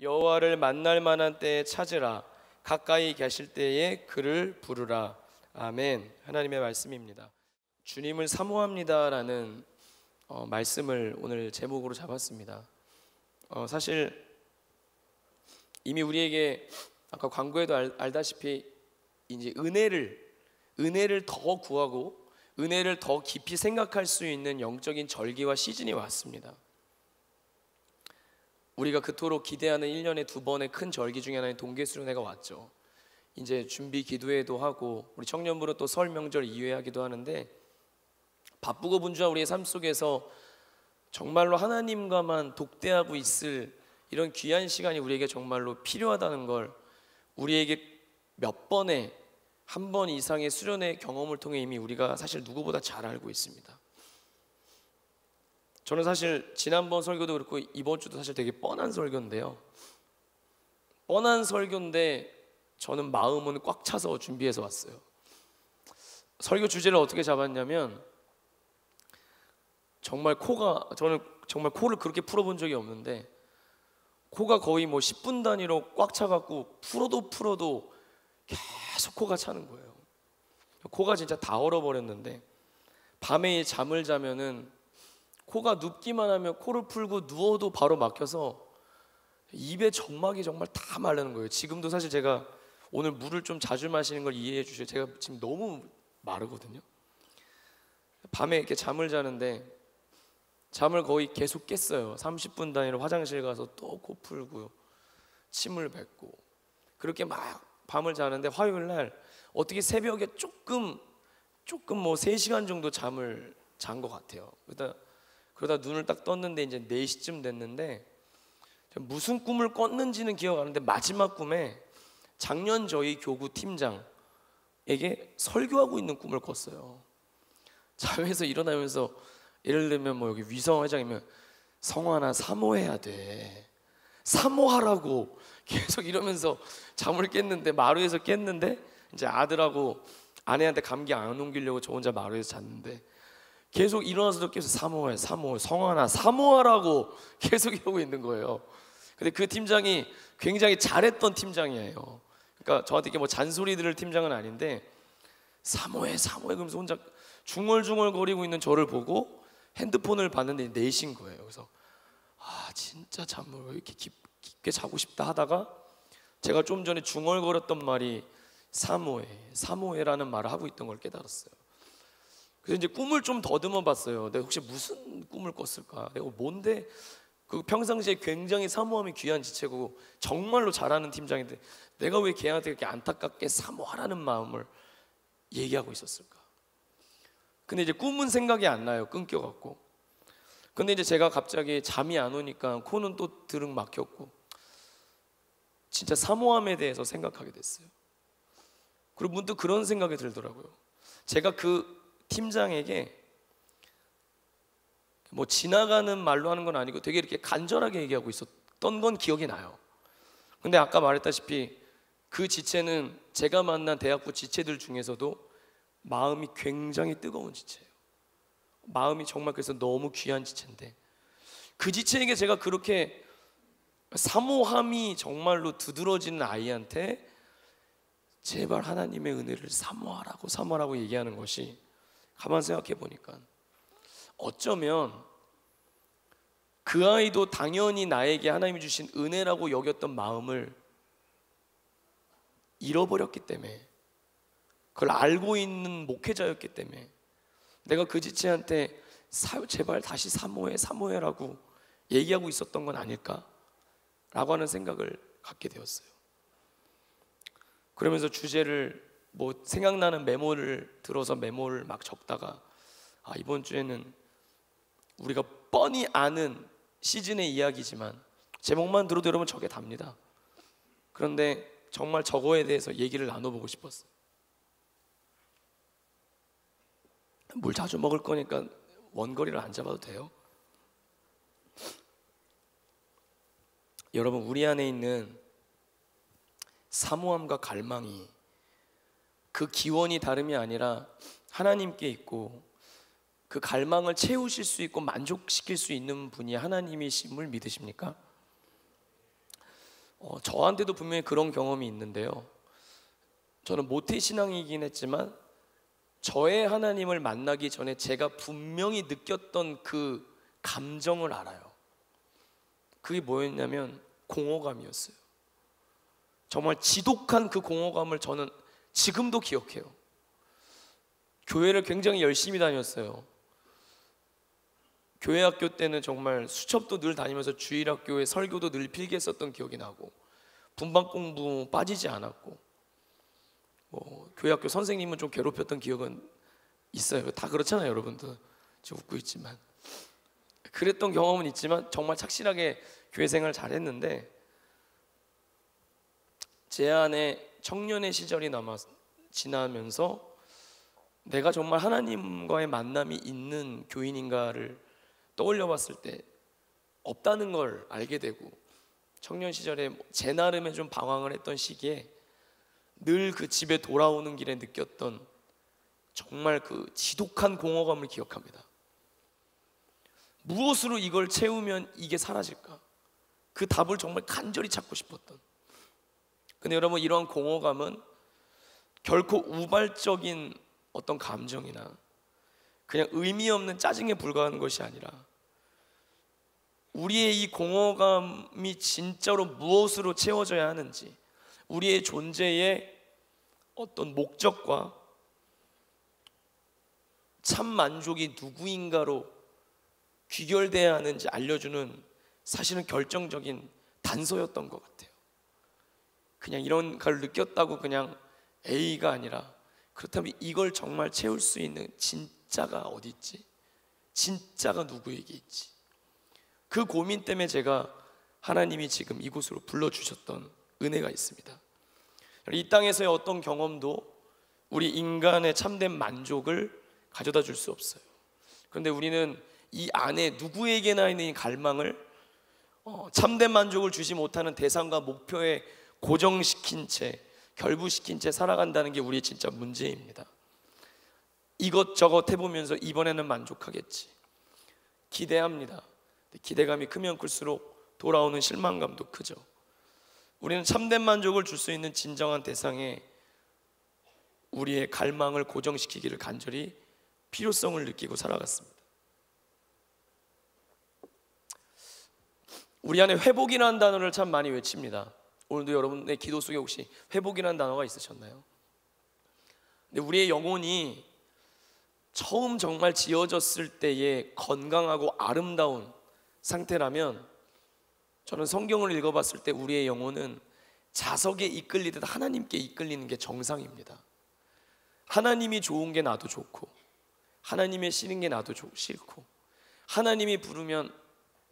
여호와를 만날 만한 때에 찾으라. 가까이 계실 때에 그를 부르라. 아멘. 하나님의 말씀입니다. 주님을 사모합니다라는 말씀을 오늘 제목으로 잡았습니다. 사실 이미 우리에게 아까 광고에도 알다시피 이제 은혜를 더 구하고 은혜를 더 깊이 생각할 수 있는 영적인 절기와 시즌이 왔습니다. 우리가 그토록 기대하는 1년에 2번의 큰 절기 중에 하나인 동계수련회가 왔죠. 이제 준비 기도회도 하고 우리 청년부는 또 설 명절 이후에 하기도 하는데, 바쁘고 분주한 우리의 삶 속에서 정말로 하나님과만 독대하고 있을 이런 귀한 시간이 우리에게 정말로 필요하다는 걸 우리에게 몇 번의 한 번 이상의 수련의 경험을 통해 이미 우리가 사실 누구보다 잘 알고 있습니다. 저는 사실 지난번 설교도 그렇고 이번 주도 사실 되게 뻔한 설교인데요, 뻔한 설교인데 저는 마음은 꽉 차서 준비해서 왔어요. 설교 주제를 어떻게 잡았냐면, 저는 정말 코를 그렇게 풀어본 적이 없는데 코가 거의 10분 단위로 꽉 차갖고 풀어도 계속 코가 차는 거예요. 코가 진짜 다 얼어버렸는데, 밤에 잠을 자면은 코가 눕기만 하면 코를 풀고 누워도 바로 막혀서 입에 점막이 정말 다 마르는 거예요. 지금도 사실 제가 오늘 물을 좀 자주 마시는 걸 이해해 주세요. 제가 지금 너무 마르거든요. 밤에 이렇게 잠을 자는데 잠을 거의 계속 깼어요. 30분 단위로 화장실 가서 또 코 풀고 침을 뱉고 그렇게 막 밤을 자는데, 화요일 날 어떻게 새벽에 조금 3시간 정도 잠을 잔 것 같아요. 그러다 눈을 딱 떴는데 이제 4시쯤 됐는데, 무슨 꿈을 꿨는지는 기억 안 나는데 마지막 꿈에 작년 저희 교구 팀장에게 설교하고 있는 꿈을 꿨어요. 잠에서 일어나면서 예를 들면 여기 위성 회장이면 성환아 사모해야 돼, 사모하라고 계속 이러면서 잠을 깼는데, 마루에서 깼는데 이제 아들하고 아내한테 감기 안 옮기려고 저 혼자 마루에서 잤는데 계속 일어나서도 계속 사모해 성환아 사모하라고 계속 이러고 있는 거예요. 근데 그 팀장이 굉장히 잘했던 팀장이에요. 그러니까 저한테 이렇게 잔소리 들을 팀장은 아닌데 사모해 그러면서 혼자 중얼중얼거리고 있는 저를 보고 핸드폰을 봤는데 4시인 거예요. 그래서 진짜 잠을 왜 이렇게 깊게 자고 싶다 하다가 제가 좀 전에 중얼거렸던 말이 사모해라는 말을 하고 있던 걸 깨달았어요. 그래서 이제 꿈을 좀 더듬어 봤어요. 내가 혹시 무슨 꿈을 꿨을까? 내가 뭔데? 그 평상시에 굉장히 사모함이 귀한 지체고 정말로 잘하는 팀장인데 내가 왜 걔한테 그렇게 안타깝게 사모하라는 마음을 얘기하고 있었을까? 근데 이제 꿈은 생각이 안 나요. 끊겨갖고. 근데 이제 제가 갑자기 잠이 안 오니까 코는 또 드릉 막혔고 진짜 사모함에 대해서 생각하게 됐어요. 그리고 문득 그런 생각이 들더라고요. 제가 그 팀장에게 지나가는 말로 하는 건 아니고 되게 이렇게 간절하게 얘기하고 있었던 건 기억이 나요. 근데 아까 말했다시피 그 지체는 제가 만난 대학부 지체들 중에서도 마음이 굉장히 뜨거운 지체예요. 마음이 정말 그래서 너무 귀한 지체인데, 그 지체에게 제가 그렇게 사모함이 정말로 두드러지는 아이한테 제발 하나님의 은혜를 사모하라고 얘기하는 것이, 가만 생각해 보니까 어쩌면 그 아이도 당연히 나에게 하나님이 주신 은혜라고 여겼던 마음을 잃어버렸기 때문에, 그걸 알고 있는 목회자였기 때문에 내가 그 지체한테 제발 다시 사모해라고 얘기하고 있었던 건 아닐까라고 하는 생각을 갖게 되었어요. 그러면서 주제를 생각나는 메모를 들어서 메모를 막 적다가 이번 주에는 우리가 뻔히 아는 시즌의 이야기지만 제목만 들어도 여러분 저게 답니다. 그런데 정말 저거에 대해서 얘기를 나눠보고 싶었어요. 물 자주 먹을 거니까 원거리를 안 잡아도 돼요. 여러분, 우리 안에 있는 사모함과 갈망이, 그 기원이 다름이 아니라 하나님께 있고 그 갈망을 채우실 수 있고 만족시킬 수 있는 분이 하나님이심을 믿으십니까? 저한테도 분명히 그런 경험이 있는데요. 저는 모태신앙이긴 했지만 저의 하나님을 만나기 전에 제가 분명히 느꼈던 그 감정을 알아요. 그게 뭐였냐면 공허감이었어요. 정말 지독한 그 공허감을 저는 지금도 기억해요. 교회를 굉장히 열심히 다녔어요. 교회 학교 때는 정말 수첩도 늘 다니면서 주일학교에 설교도 늘 필기했었던 기억이 나고, 분반 공부 빠지지 않았고, 교회 학교 선생님은 좀 괴롭혔던 기억은 있어요. 다 그렇잖아요, 여러분들. 지금 웃고 있지만 그랬던 경험은 있지만 정말 착실하게 교회 생활 잘했는데, 제 안에 청년의 시절이 지나면서 내가 정말 하나님과의 만남이 있는 교인인가를 떠올려 봤을 때 없다는 걸 알게 되고, 청년 시절에 제 나름의 좀 방황을 했던 시기에 늘 그 집에 돌아오는 길에 느꼈던 정말 그 지독한 공허감을 기억합니다. 무엇으로 이걸 채우면 이게 사라질까? 그 답을 정말 간절히 찾고 싶었던. 근데 여러분, 이러한 공허감은 결코 우발적인 어떤 감정이나 그냥 의미 없는 짜증에 불과한 것이 아니라, 우리의 이 공허감이 진짜로 무엇으로 채워져야 하는지, 우리의 존재의 어떤 목적과 참 만족이 누구인가로 귀결돼야 하는지 알려주는 사실은 결정적인 단서였던 것 같아요. 그냥 이런 걸 느꼈다고 그냥 A가 아니라, 그렇다면 이걸 정말 채울 수 있는 진짜가 어디 있지? 진짜가 누구에게 있지? 그 고민 때문에 제가 하나님이 지금 이곳으로 불러주셨던 은혜가 있습니다. 이 땅에서의 어떤 경험도 우리 인간의 참된 만족을 가져다 줄 수 없어요. 그런데 우리는 이 안에 누구에게나 있는 이 갈망을 참된 만족을 주지 못하는 대상과 목표에 고정시킨 채, 결부시킨 채 살아간다는 게 우리의 진짜 문제입니다. 이것저것 해보면서 이번에는 만족하겠지, 기대합니다. 기대감이 크면 클수록 돌아오는 실망감도 크죠. 우리는 참된 만족을 줄 수 있는 진정한 대상에 우리의 갈망을 고정시키기를 간절히 필요성을 느끼고 살아갔습니다. 우리 안에 회복이라는 단어를 참 많이 외칩니다. 오늘도 여러분의 기도 속에 혹시 회복이라는 단어가 있으셨나요? 근데 우리의 영혼이 처음 정말 지어졌을 때의 건강하고 아름다운 상태라면, 저는 성경을 읽어봤을 때 우리의 영혼은 자석에 이끌리듯 하나님께 이끌리는 게 정상입니다. 하나님이 좋은 게 나도 좋고, 하나님의 싫은 게 나도 싫고, 하나님이 부르면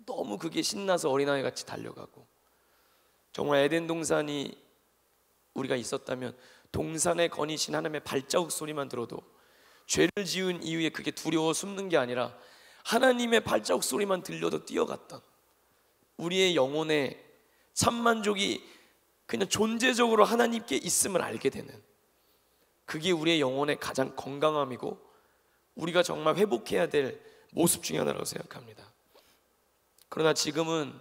너무 그게 신나서 어린아이 같이 달려가고, 정말 에덴 동산이 우리가 있었다면 동산에 거니신 하나님의 발자국 소리만 들어도 죄를 지은 이후에 그게 두려워 숨는 게 아니라 하나님의 발자국 소리만 들려도 뛰어갔던, 우리의 영혼의 참만족이 그냥 존재적으로 하나님께 있음을 알게 되는, 그게 우리의 영혼의 가장 건강함이고 우리가 정말 회복해야 될 모습 중에 하나라고 생각합니다. 그러나 지금은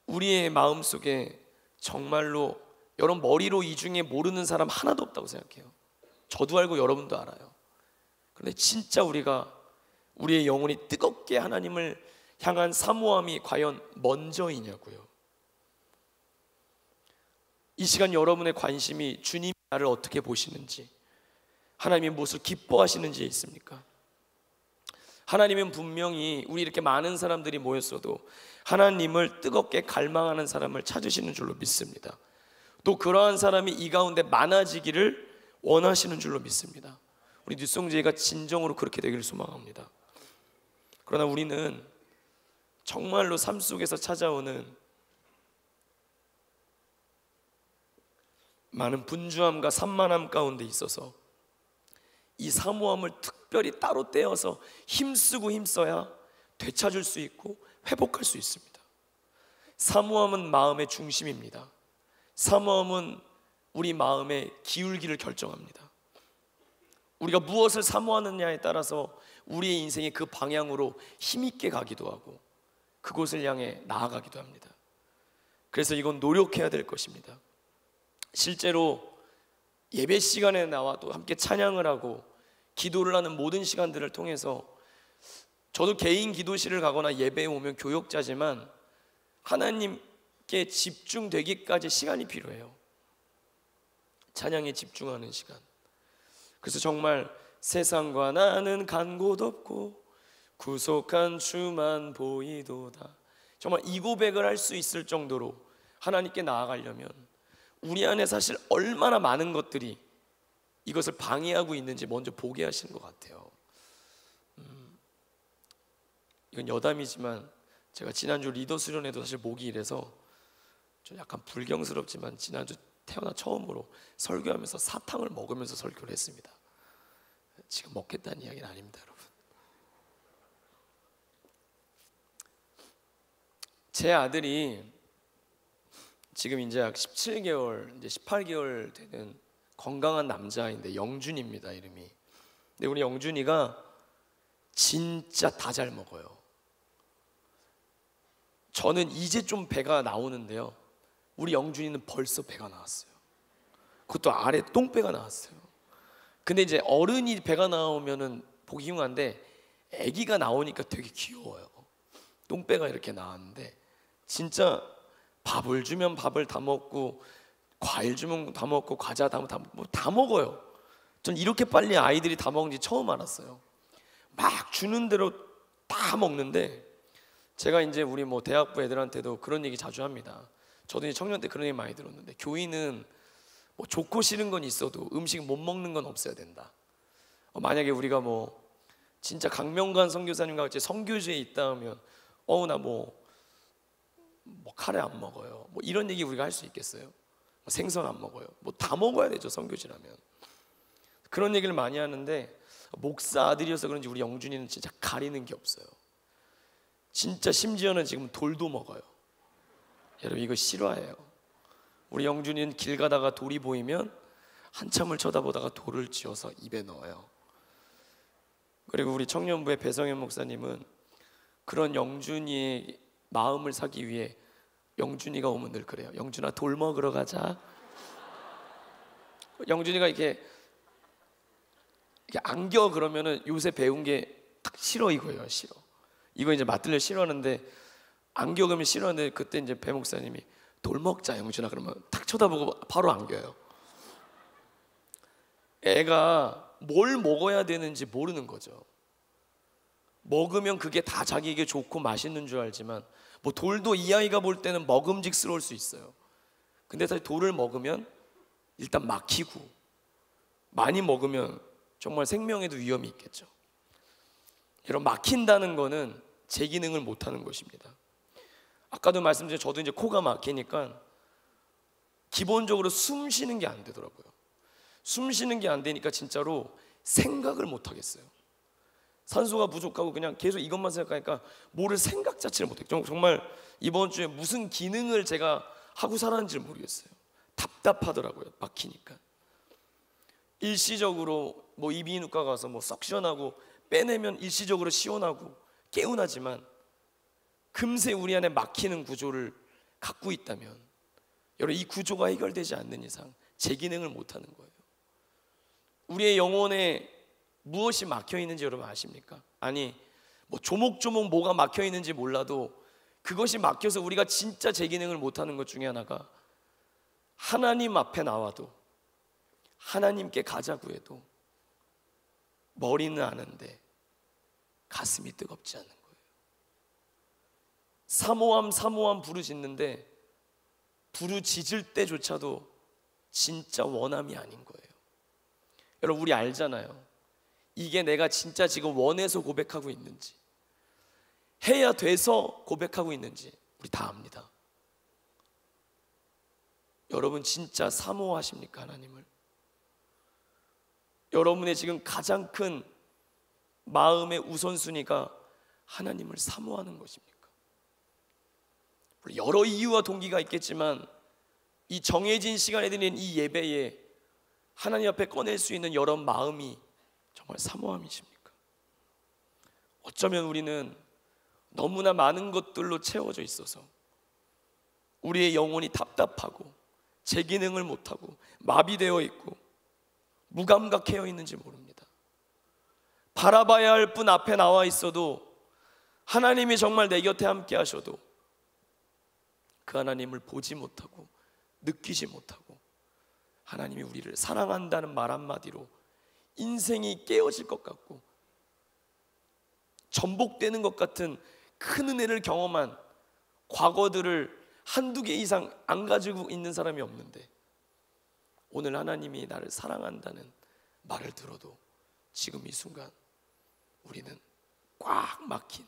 우리의 마음속에 정말로, 여러분 머리로 이 중에 모르는 사람 하나도 없다고 생각해요. 저도 알고 여러분도 알아요. 그런데 진짜 우리의 영혼이 뜨겁게 하나님을 향한 사모함이 과연 먼저이냐고요. 이 시간 여러분의 관심이 주님이 나를 어떻게 보시는지, 하나님이 무엇을 기뻐하시는지에 있습니까? 하나님은 분명히 우리 이렇게 많은 사람들이 모였어도 하나님을 뜨겁게 갈망하는 사람을 찾으시는 줄로 믿습니다. 또 그러한 사람이 이 가운데 많아지기를 원하시는 줄로 믿습니다. 우리 뉴송제가 진정으로 그렇게 되기를 소망합니다. 그러나 우리는 정말로 삶 속에서 찾아오는 많은 분주함과 산만함 가운데 있어서 이 사모함을 특별히 따로 떼어서 힘쓰고 힘써야 되찾을 수 있고 회복할 수 있습니다. 사모함은 마음의 중심입니다. 사모함은 우리 마음의 기울기를 결정합니다. 우리가 무엇을 사모하느냐에 따라서 우리의 인생이 그 방향으로 힘있게 가기도 하고 그곳을 향해 나아가기도 합니다. 그래서 이건 노력해야 될 것입니다. 실제로 예배 시간에 나와 또 함께 찬양을 하고 기도를 하는 모든 시간들을 통해서 저도 개인 기도실을 가거나 예배에 오면 교역자지만 하나님께 집중되기까지 시간이 필요해요. 찬양에 집중하는 시간. 그래서 정말 세상과 나는 간 곳 없고 구속한 주만 보이도다. 정말 이 고백을 할 수 있을 정도로 하나님께 나아가려면 우리 안에 사실 얼마나 많은 것들이 이것을 방해하고 있는지 먼저 보게 하시는 것 같아요. 이건 여담이지만 제가 지난주 리더 수련회도 사실 목이 이래서 좀 약간 불경스럽지만 지난주 태어나 처음으로 설교하면서 사탕을 먹으면서 설교를 했습니다. 지금 먹겠다는 이야기는 아닙니다, 여러분. 제 아들이 지금 이제 약 17개월, 이제 18개월 되는 건강한 남자인데 영준입니다, 이름이. 근데 우리 영준이가 진짜 다 잘 먹어요. 저는 이제 좀 배가 나오는데요, 우리 영준이는 벌써 배가 나왔어요. 그것도 아래 똥배가 나왔어요. 근데 이제 어른이 배가 나오면은 보기 흉한데 아기가 나오니까 되게 귀여워요. 똥배가 이렇게 나왔는데 진짜 밥을 주면 밥을 다 먹고 과일 주면 다 먹고 과자 다 먹어요. 전 이렇게 빨리 아이들이 다 먹는지 처음 알았어요. 막 주는 대로 다 먹는데 제가 이제 우리 뭐 대학부 애들한테도 그런 얘기 자주 합니다. 저도 이제 청년 때 그런 얘기 많이 들었는데 교인은 뭐 좋고 싫은 건 있어도 음식 못 먹는 건 없어야 된다. 만약에 우리가 뭐 진짜 강명관 선교사님과 같이 선교지에 있다 하면 나 뭐 카레 안 먹어요, 뭐 이런 얘기 우리가 할 수 있겠어요? 생선 안 먹어요, 뭐 다 먹어야 되죠, 선교지라면. 그런 얘기를 많이 하는데 목사 아들이어서 그런지 우리 영준이는 진짜 가리는 게 없어요. 진짜 심지어는 지금 돌도 먹어요. 여러분 이거 실화예요. 우리 영준이는 길 가다가 돌이 보이면 한참을 쳐다보다가 돌을 쥐어서 입에 넣어요. 그리고 우리 청년부의 배성현 목사님은 그런 영준이의 마음을 사기 위해 영준이가 오면 늘 그래요. 영준아 돌 먹으러 가자. 영준이가 이렇게 안겨 그러면은 요새 배운 게 딱 싫어 이거예요. 싫어. 이거 이제 맞들려 싫어하는데 안겨 그러면 싫어하는데 그때 이제 배 목사님이 돌 먹자 영준아 그러면 탁 쳐다보고 바로 안겨요. 애가 뭘 먹어야 되는지 모르는 거죠. 먹으면 그게 다 자기에게 좋고 맛있는 줄 알지만 뭐 돌도 이 아이가 볼 때는 먹음직스러울 수 있어요. 근데 사실 돌을 먹으면 일단 막히고 많이 먹으면 정말 생명에도 위험이 있겠죠. 여러분 막힌다는 거는 제 기능을 못하는 것입니다. 아까도 말씀드린 저도 이제 코가 막히니까 기본적으로 숨 쉬는 게 안 되더라고요. 숨 쉬는 게 안 되니까 진짜로 생각을 못 하겠어요. 산소가 부족하고 그냥 계속 이것만 생각하니까 뭐를 생각 자체를 못 해요. 정말 이번 주에 무슨 기능을 제가 하고 살았는지 모르겠어요. 답답하더라고요, 막히니까. 일시적으로 뭐 이비인후과 가서 뭐 석션하고 빼내면 일시적으로 시원하고 개운하지만 금세 우리 안에 막히는 구조를 갖고 있다면 여러분 이 구조가 해결되지 않는 이상 제 기능을 못하는 거예요. 우리의 영혼에 무엇이 막혀 있는지 여러분 아십니까? 아니 뭐 조목조목 뭐가 막혀 있는지 몰라도 그것이 막혀서 우리가 진짜 제 기능을 못하는 것 중에 하나가 하나님 앞에 나와도 하나님께 가자고 해도 머리는 아는데 가슴이 뜨겁지 않는 거예요. 사모함 부르짖는데 부르짖을 때조차도 진짜 원함이 아닌 거예요. 여러분 우리 알잖아요. 이게 내가 진짜 지금 원해서 고백하고 있는지 해야 돼서 고백하고 있는지 우리 다 압니다. 여러분 진짜 사모하십니까 하나님을? 여러분의 지금 가장 큰 마음의 우선순위가 하나님을 사모하는 것입니까? 여러 이유와 동기가 있겠지만 이 정해진 시간에 드리는 이 예배에 하나님 앞에 꺼낼 수 있는 여러 마음이 정말 사모함이십니까? 어쩌면 우리는 너무나 많은 것들로 채워져 있어서 우리의 영혼이 답답하고 제 기능을 못하고 마비되어 있고 무감각해져 있는지 모릅니다. 바라봐야 할 분 앞에 나와 있어도, 하나님이 정말 내 곁에 함께 하셔도 그 하나님을 보지 못하고 느끼지 못하고, 하나님이 우리를 사랑한다는 말 한마디로 인생이 깨어질 것 같고 전복되는 것 같은 큰 은혜를 경험한 과거들을 한두 개 이상 안 가지고 있는 사람이 없는데, 오늘 하나님이 나를 사랑한다는 말을 들어도 지금 이 순간 우리는 꽉 막힌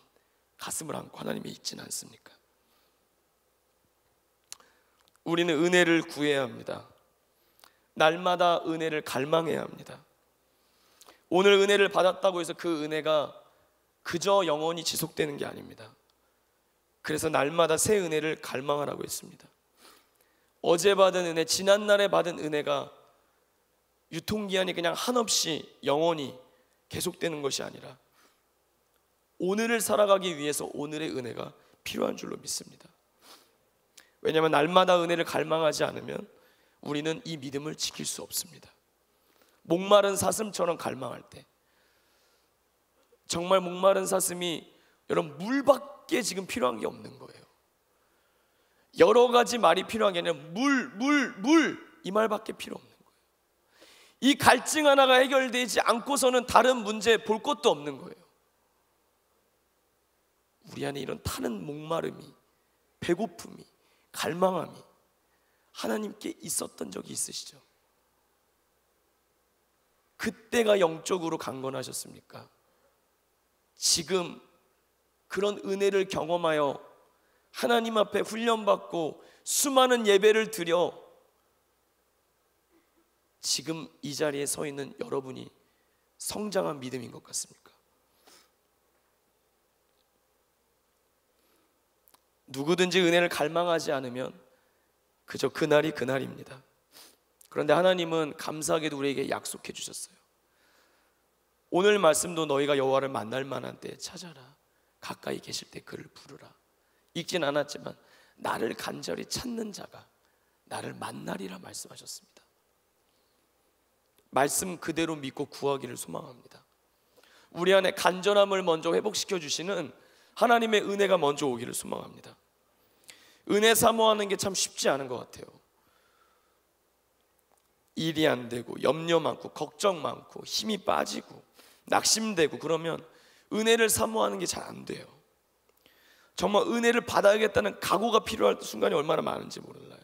가슴을 안고 하나님이 있지는 않습니까? 우리는 은혜를 구해야 합니다. 날마다 은혜를 갈망해야 합니다. 오늘 은혜를 받았다고 해서 그 은혜가 그저 영원히 지속되는 게 아닙니다. 그래서 날마다 새 은혜를 갈망하라고 했습니다. 어제 받은 은혜, 지난날에 받은 은혜가 유통기한이 그냥 한없이 영원히 계속되는 것이 아니라 오늘을 살아가기 위해서 오늘의 은혜가 필요한 줄로 믿습니다. 왜냐하면 날마다 은혜를 갈망하지 않으면 우리는 이 믿음을 지킬 수 없습니다. 목마른 사슴처럼 갈망할 때, 정말 목마른 사슴이 여러분 물밖에 지금 필요한 게 없는 거예요. 여러 가지 말이 필요한 게 아니라 물 이 말밖에 필요 없는 거예요. 이 갈증 하나가 해결되지 않고서는 다른 문제 볼 것도 없는 거예요. 우리 안에 이런 타는 목마름이, 배고픔이, 갈망함이 하나님께 있었던 적이 있으시죠? 그때가 영적으로 강건하셨습니까? 지금 그런 은혜를 경험하여 하나님 앞에 훈련받고 수많은 예배를 드려 지금 이 자리에 서 있는 여러분이 성장한 믿음인 것 같습니까? 누구든지 은혜를 갈망하지 않으면 그저 그날이 그날입니다. 그런데 하나님은 감사하게도 우리에게 약속해 주셨어요. 오늘 말씀도 너희가 여호와를 만날 만한 때에 찾아라. 가까이 계실 때 그를 부르라. 읽진 않았지만 나를 간절히 찾는 자가 나를 만나리라 말씀하셨습니다. 말씀 그대로 믿고 구하기를 소망합니다. 우리 안에 간절함을 먼저 회복시켜 주시는 하나님의 은혜가 먼저 오기를 소망합니다. 은혜 사모하는 게 참 쉽지 않은 것 같아요. 일이 안 되고 염려 많고 걱정 많고 힘이 빠지고 낙심되고 그러면 은혜를 사모하는 게 잘 안 돼요. 정말 은혜를 받아야겠다는 각오가 필요할 순간이 얼마나 많은지 몰라요.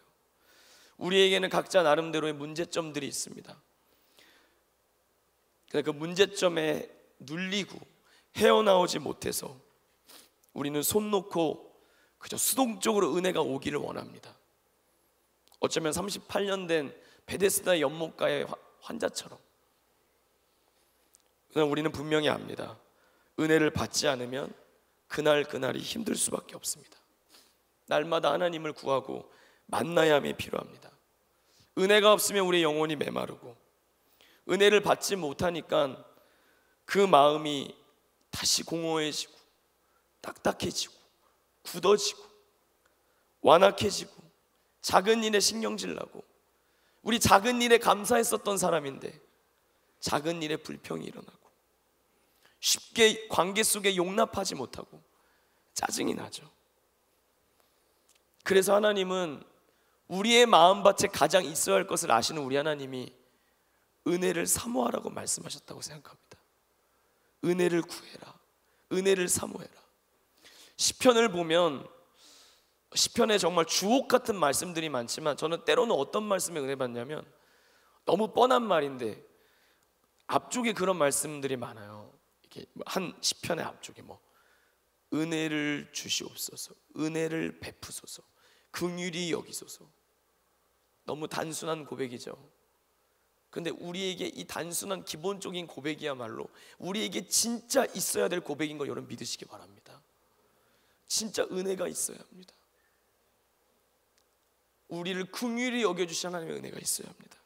우리에게는 각자 나름대로의 문제점들이 있습니다. 그 문제점에 눌리고 헤어나오지 못해서 우리는 손 놓고 그저 수동적으로 은혜가 오기를 원합니다. 어쩌면 38년 된 베데스다 연못가의 환자처럼. 그러나 우리는 분명히 압니다. 은혜를 받지 않으면 그날이 힘들 수밖에 없습니다. 날마다 하나님을 구하고 만나야 함이 필요합니다. 은혜가 없으면 우리의 영혼이 메마르고, 은혜를 받지 못하니까 그 마음이 다시 공허해지고 딱딱해지고 굳어지고 완악해지고 작은 일에 신경질 나고, 우리 작은 일에 감사했었던 사람인데 작은 일에 불평이 일어나고 쉽게 관계 속에 용납하지 못하고 짜증이 나죠. 그래서 하나님은 우리의 마음밭에 가장 있어야 할 것을 아시는 우리 하나님이 은혜를 사모하라고 말씀하셨다고 생각합니다. 은혜를 구해라. 은혜를 사모해라. 시편을 보면 시편에 정말 주옥 같은 말씀들이 많지만 저는 때로는 어떤 말씀에 은혜 받냐면 너무 뻔한 말인데 앞쪽에 그런 말씀들이 많아요. 이게 한 시편의 앞쪽에 은혜를 주시옵소서, 은혜를 베푸소서, 긍휼히 여기소서. 너무 단순한 고백이죠. 그런데 우리에게 이 단순한 기본적인 고백이야말로 우리에게 진짜 있어야 될 고백인 걸 여러분 믿으시기 바랍니다. 진짜 은혜가 있어야 합니다. 우리를 긍휼히 여겨주신 하나님의 은혜가 있어야 합니다.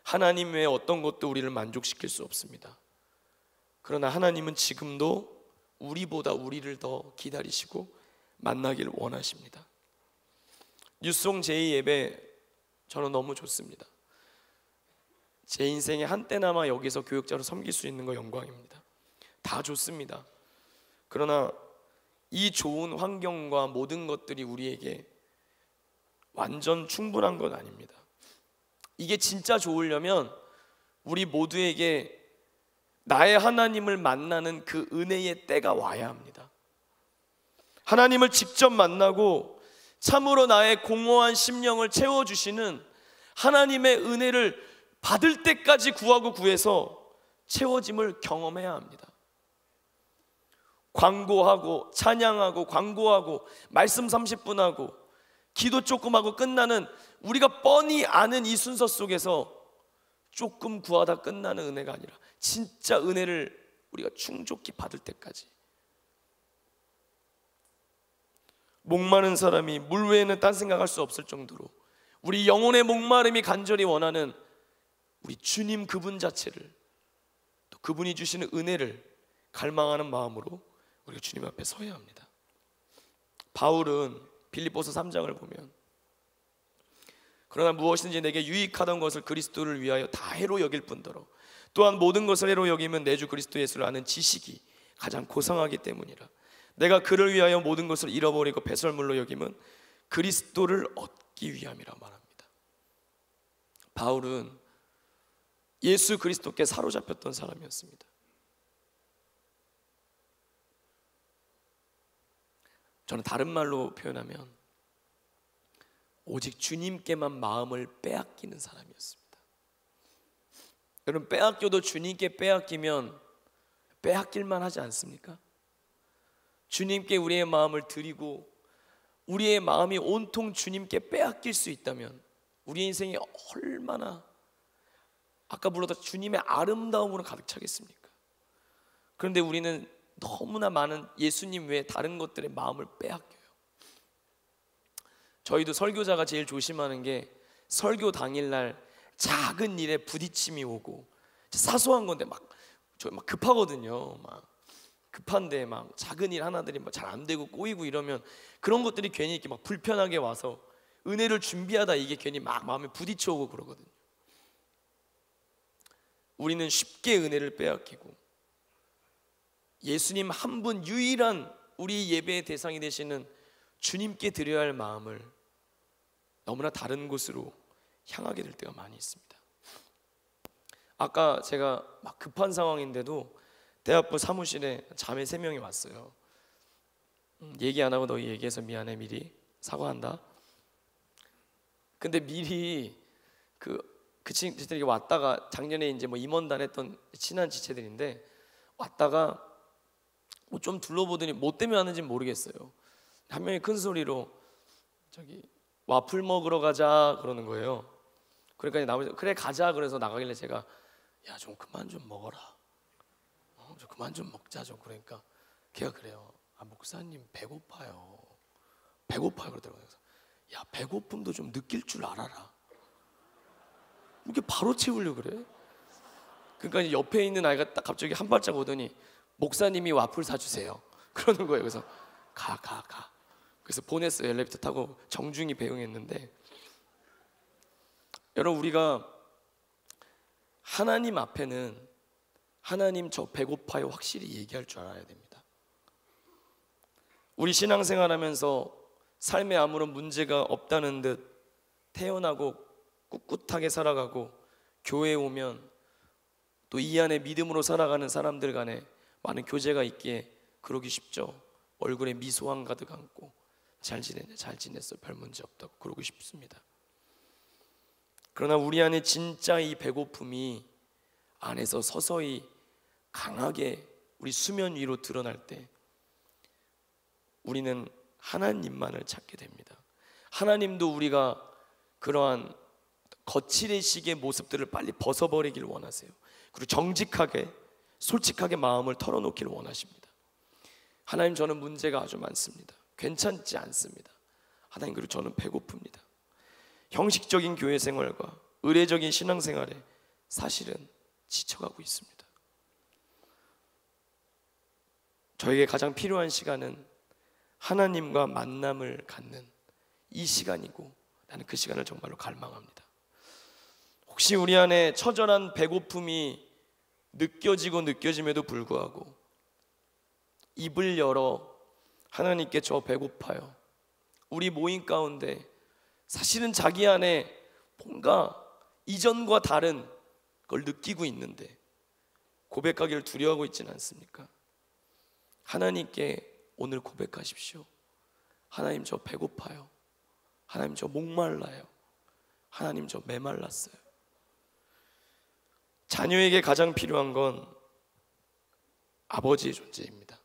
하나님 외에 어떤 것도 우리를 만족시킬 수 없습니다. 그러나 하나님은 지금도 우리보다 우리를 더 기다리시고 만나길 원하십니다. 뉴송 제2 예배 저는 너무 좋습니다. 제 인생에 한때나마 여기서 교육자로 섬길 수 있는 거 영광입니다. 다 좋습니다. 그러나 이 좋은 환경과 모든 것들이 우리에게 완전 충분한 건 아닙니다. 이게 진짜 좋으려면 우리 모두에게 나의 하나님을 만나는 그 은혜의 때가 와야 합니다. 하나님을 직접 만나고 참으로 나의 공허한 심령을 채워주시는 하나님의 은혜를 받을 때까지 구하고 구해서 채워짐을 경험해야 합니다. 광고하고 찬양하고 광고하고 말씀 30분 하고 기도 조금 하고 끝나는, 우리가 뻔히 아는 이 순서 속에서 조금 구하다 끝나는 은혜가 아니라 진짜 은혜를 우리가 충족히 받을 때까지. 목마른 사람이 물 외에는 딴 생각할 수 없을 정도로 우리 영혼의 목마름이 간절히 원하는 우리 주님 그분 자체를, 또 그분이 주시는 은혜를 갈망하는 마음으로 우리가 주님 앞에 서야 합니다. 바울은 빌립보서 3장을 보면, 그러나 무엇이든지 내게 유익하던 것을 그리스도를 위하여 다 해로 여길 뿐더러 또한 모든 것을 해로 여기면 내 주 그리스도 예수를 아는 지식이 가장 고상하기 때문이라. 내가 그를 위하여 모든 것을 잃어버리고 배설물로 여기면 그리스도를 얻기 위함이라 말합니다. 바울은 예수 그리스도께 사로잡혔던 사람이었습니다. 저는 다른 말로 표현하면 오직 주님께만 마음을 빼앗기는 사람이었습니다. 여러분, 빼앗겨도 주님께 빼앗기면 빼앗길만 하지 않습니까? 주님께 우리의 마음을 드리고 우리의 마음이 온통 주님께 빼앗길 수 있다면 우리 인생이 얼마나, 아까 불렀던 주님의 아름다움으로 가득 차겠습니까? 그런데 우리는 너무나 많은 예수님 외에 다른 것들의 마음을 빼앗겨요. 저희도 설교자가 제일 조심하는 게 설교 당일날 작은 일에 부딪힘이 오고, 사소한 건데 저 급하거든요. 급한데 작은 일 하나들이 잘 안 되고 꼬이고 이러면 그런 것들이 괜히 이렇게 불편하게 와서 은혜를 준비하다 이게 괜히 마음에 부딪혀 오고 그러거든요. 우리는 쉽게 은혜를 빼앗기고 예수님 한 분 유일한 우리 예배의 대상이 되시는 주님께 드려야 할 마음을 너무나 다른 곳으로 향하게 될 때가 많이 있습니다. 아까 제가 급한 상황인데도 대학부 사무실에 자매 3명이 왔어요. 얘기 안 하고 너희 얘기해서 미안해, 미리 사과한다. 근데 미리 그 지체들이 왔다가 작년에 이제 임원단 했던 친한 지체들인데 왔다가 좀 둘러보더니 뭐 때문에 왔는지 모르겠어요. 한 명이 큰 소리로 저기 와플 먹으러 가자 그러는 거예요. 그러니까 나머지 그래 가자 그래서 나가길래 제가 야 좀 그만 좀 먹어라. 좀 그만 좀 먹자 좀. 그러니까 걔가 그래요. 목사님 배고파요. 그러더라고요. 그래서 야 배고픔도 좀 느낄 줄 알아라. 이렇게 바로 채우려고 그래. 그러니까 옆에 있는 아이가 딱 갑자기 한 발짝 오더니 목사님이 와플 사주세요 그러는 거예요. 그래서 가. 그래서 보냈어요. 엘리베이터 타고 정중히 배웅했는데, 여러분 우리가 하나님 앞에는 하나님 저 배고파요 확실히 얘기할 줄 알아야 됩니다. 우리 신앙생활하면서 삶에 아무런 문제가 없다는 듯 태어나고 꿋꿋하게 살아가고 교회에 오면 또 이 안에 믿음으로 살아가는 사람들 간에 많은 교제가 있기에 그러기 쉽죠. 얼굴에 미소 한 가득 안고 잘 지내냐, 잘 지냈어, 별 문제 없다고 그러고 싶습니다. 그러나 우리 안에 진짜 이 배고픔이 안에서 서서히 강하게 우리 수면 위로 드러날 때 우리는 하나님만을 찾게 됩니다. 하나님도 우리가 그러한 거칠의식의 모습들을 빨리 벗어버리길 원하세요. 그리고 정직하게 솔직하게 마음을 털어놓기를 원하십니다. 하나님 저는 문제가 아주 많습니다. 괜찮지 않습니다. 하나님 그리고 저는 배고픕니다. 형식적인 교회 생활과 의례적인 신앙생활에 사실은 지쳐가고 있습니다. 저에게 가장 필요한 시간은 하나님과 만남을 갖는 이 시간이고, 나는 그 시간을 정말로 갈망합니다. 혹시 우리 안에 처절한 배고픔이 느껴짐에도 불구하고 입을 열어 하나님께 저 배고파요, 우리 모임 가운데 사실은 자기 안에 뭔가 이전과 다른 걸 느끼고 있는데 고백하기를 두려워하고 있지는 않습니까? 하나님께 오늘 고백하십시오. 하나님, 저 배고파요. 하나님, 저 목말라요. 하나님, 저 메말랐어요. 자녀에게 가장 필요한 건 아버지의 존재입니다.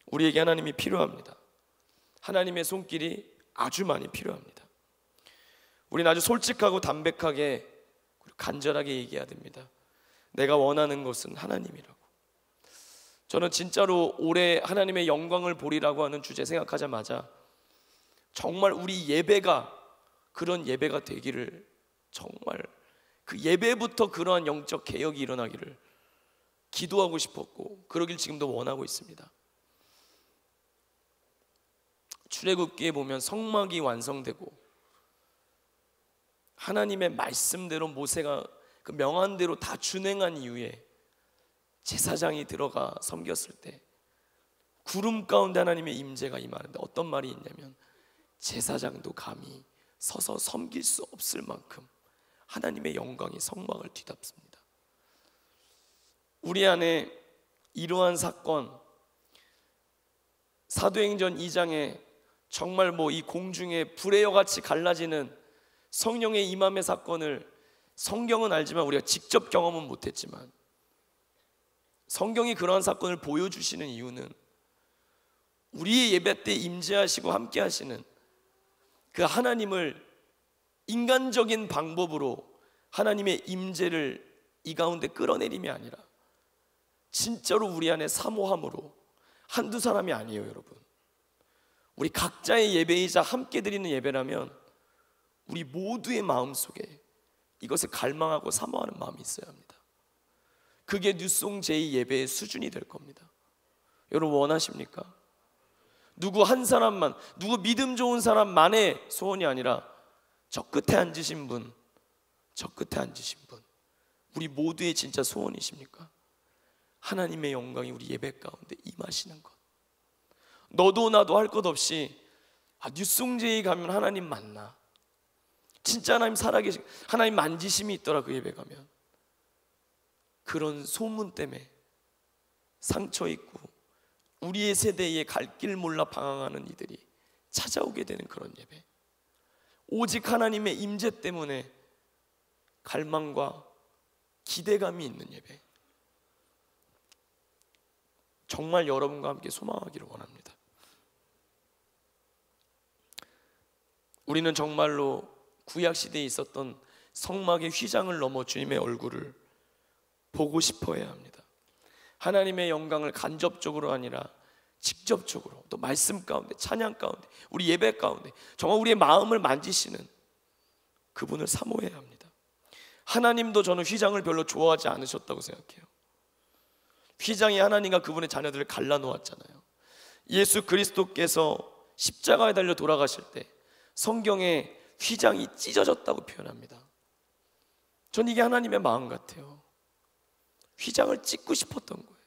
우리에게 하나님이 필요합니다. 하나님의 손길이 아주 많이 필요합니다. 우리는 아주 솔직하고 담백하게 그리고 간절하게 얘기해야 됩니다. 내가 원하는 것은 하나님이라고. 저는 진짜로 올해 하나님의 영광을 보리라고 하는 주제 생각하자마자 정말 우리 예배가 그런 예배가 되기를, 정말 그 예배부터 그러한 영적 개혁이 일어나기를 기도하고 싶었고, 그러길 지금도 원하고 있습니다. 출애굽기에 보면 성막이 완성되고 하나님의 말씀대로 모세가 그 명한 대로 다 준행한 이후에 제사장이 들어가 섬겼을 때 구름 가운데 하나님의 임재가 임하는데 어떤 말이 있냐면, 제사장도 감히 서서 섬길 수 없을 만큼 하나님의 영광이 성막을 뒤덮습니다. 우리 안에 이러한 사건, 사도행전 2장에 정말 이 공중에 불의 여같이 갈라지는 성령의 임함의 사건을 성경은 알지만 우리가 직접 경험은 못했지만 성경이 그러한 사건을 보여주시는 이유는 우리의 예배 때 임재하시고 함께 하시는 그 하나님을 인간적인 방법으로 하나님의 임재를 이 가운데 끌어내림이 아니라 진짜로 우리 안에 사모함으로, 한두 사람이 아니에요 여러분. 우리 각자의 예배이자 함께 드리는 예배라면 우리 모두의 마음속에 이것을 갈망하고 사모하는 마음이 있어야 합니다. 그게 뉴송 제이 예배의 수준이 될 겁니다. 여러분 원하십니까? 누구 한 사람만, 누구 믿음 좋은 사람만의 소원이 아니라 저 끝에 앉으신 분, 저 끝에 앉으신 분, 우리 모두의 진짜 소원이십니까? 하나님의 영광이 우리 예배 가운데 임하시는 것. 너도 나도 할 것 없이 뉴송제이 가면 하나님 만나, 진짜 하나님 살아계신, 하나님 만지심이 있더라 그 예배 가면. 그런 소문 때문에 상처 있고 우리의 세대에 갈 길 몰라 방황하는 이들이 찾아오게 되는 그런 예배, 오직 하나님의 임재 때문에 갈망과 기대감이 있는 예배, 정말 여러분과 함께 소망하기를 원합니다. 우리는 정말로 구약시대에 있었던 성막의 휘장을 넘어 주님의 얼굴을 보고 싶어야 합니다. 하나님의 영광을 간접적으로 아니라 직접적으로, 또 말씀 가운데, 찬양 가운데, 우리 예배 가운데 정말 우리의 마음을 만지시는 그분을 사모해야 합니다. 하나님도 저는 휘장을 별로 좋아하지 않으셨다고 생각해요. 휘장이 하나님과 그분의 자녀들을 갈라놓았잖아요. 예수 그리스도께서 십자가에 달려 돌아가실 때 성경에 휘장이 찢어졌다고 표현합니다. 전 이게 하나님의 마음 같아요. 휘장을 찢고 싶었던 거예요.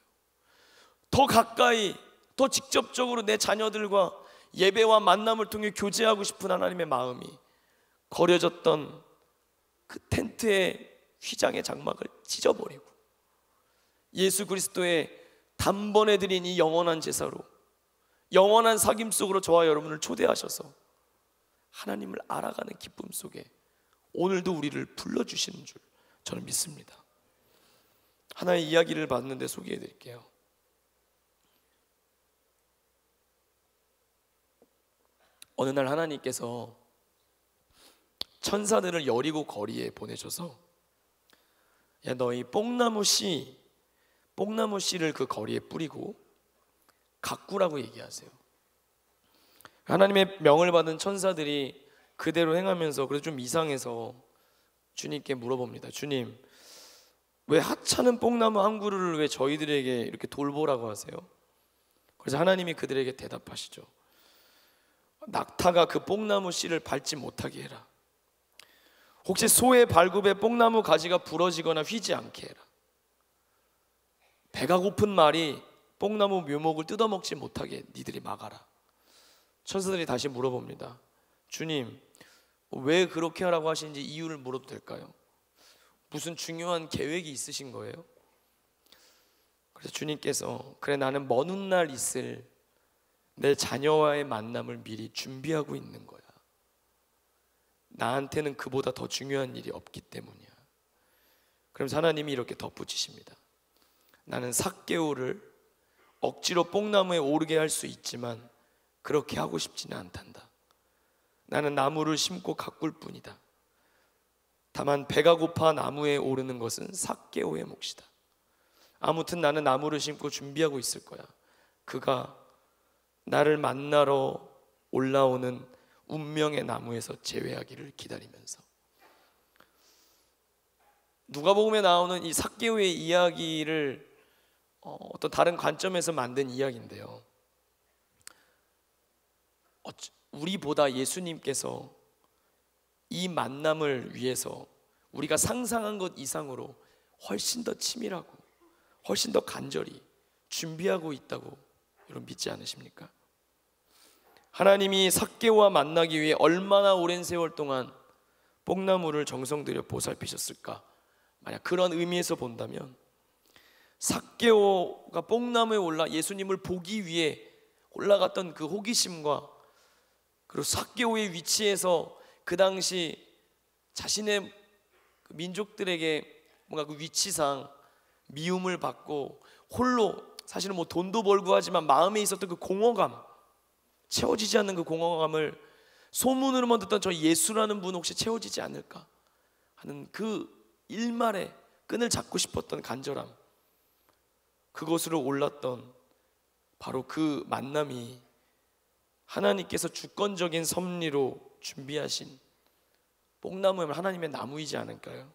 더 가까이, 더 직접적으로 내 자녀들과 예배와 만남을 통해 교제하고 싶은 하나님의 마음이 거려졌던 그 텐트의 휘장의 장막을 찢어버리고 예수 그리스도의 단번에 드린 이 영원한 제사로, 영원한 사귐 속으로 저와 여러분을 초대하셔서 하나님을 알아가는 기쁨 속에 오늘도 우리를 불러주시는 줄 저는 믿습니다. 하나의 이야기를 봤는데 소개해 드릴게요. 어느 날 하나님께서 천사들을 여리고 거리에 보내셔서, 야 너희 뽕나무 씨를 그 거리에 뿌리고 가꾸라고 얘기하세요. 하나님의 명을 받은 천사들이 그대로 행하면서 그래서 좀 이상해서 주님께 물어봅니다. 주님, 왜 하찮은 뽕나무 한 그루를 왜 저희들에게 이렇게 돌보라고 하세요? 그래서 하나님이 그들에게 대답하시죠. 낙타가 그 뽕나무 씨를 밟지 못하게 해라. 혹시 소의 발굽에 뽕나무 가지가 부러지거나 휘지 않게 해라. 배가 고픈 말이 뽕나무 묘목을 뜯어먹지 못하게 니들이 막아라. 천사들이 다시 물어봅니다. 주님, 왜 그렇게 하라고 하시는지 이유를 물어도 될까요? 무슨 중요한 계획이 있으신 거예요? 그래서 주님께서 그래, 나는 먼 훗날 있을 내 자녀와의 만남을 미리 준비하고 있는 거야. 나한테는 그보다 더 중요한 일이 없기 때문이야. 그러면서 하나님이 이렇게 덧붙이십니다. 나는 삭개오를 억지로 뽕나무에 오르게 할 수 있지만 그렇게 하고 싶지는 않단다. 나는 나무를 심고 가꿀 뿐이다. 다만 배가 고파 나무에 오르는 것은 삭개오의 몫이다. 아무튼 나는 나무를 심고 준비하고 있을 거야. 그가 나를 만나러 올라오는 운명의 나무에서 제외하기를 기다리면서. 누가복음에 나오는 이 삭개오의 이야기를 어떤 다른 관점에서 만든 이야기인데요, 우리보다 예수님께서 이 만남을 위해서 우리가 상상한 것 이상으로 훨씬 더 치밀하고 훨씬 더 간절히 준비하고 있다고 여러분 믿지 않으십니까? 하나님이 삭개오와 만나기 위해 얼마나 오랜 세월 동안 뽕나무를 정성 들여 보살피셨을까? 만약 그런 의미에서 본다면 삭개오가 뽕나무에 올라 예수님을 보기 위해 올라갔던 그 호기심과, 그리고 삭개오의 위치에서 그 당시 자신의 그 민족들에게 뭔가 그 위치상 미움을 받고 홀로, 사실은 뭐 돈도 벌고 하지만 마음에 있었던 그 공허감, 채워지지 않는 그 공허감을 소문으로만 듣던 저 예수라는 분 혹시 채워지지 않을까 하는 그 일말의 끈을 잡고 싶었던 간절함, 그곳으로 올랐던 바로 그 만남이 하나님께서 주권적인 섭리로 준비하신 뽕나무면 하나님의 나무이지 않을까요?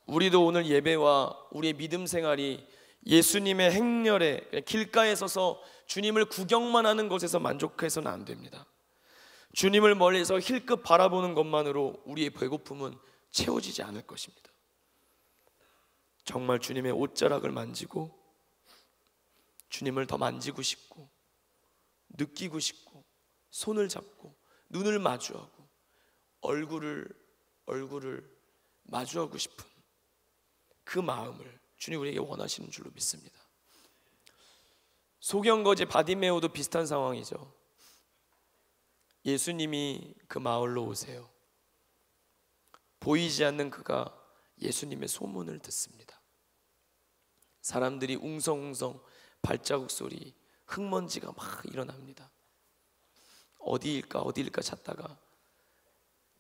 우리도 오늘 예배와 우리의 믿음 생활이 예수님의 행렬에 길가에 서서 주님을 구경만 하는 것에서 만족해서는 안 됩니다. 주님을 멀리서 힐끗 바라보는 것만으로 우리의 배고픔은 채워지지 않을 것입니다. 정말 주님의 옷자락을 만지고 주님을 더 만지고 싶고 느끼고 싶고 손을 잡고 눈을 마주하고 얼굴을 마주하고 싶은 그 마음을 주님 우리에게 원하시는 줄로 믿습니다. 소경거지 바디메오도 비슷한 상황이죠. 예수님이 그 마을로 오세요. 보이지 않는 그가 예수님의 소문을 듣습니다. 사람들이 웅성웅성 발자국 소리, 흙먼지가 막 일어납니다. 어디일까 찾다가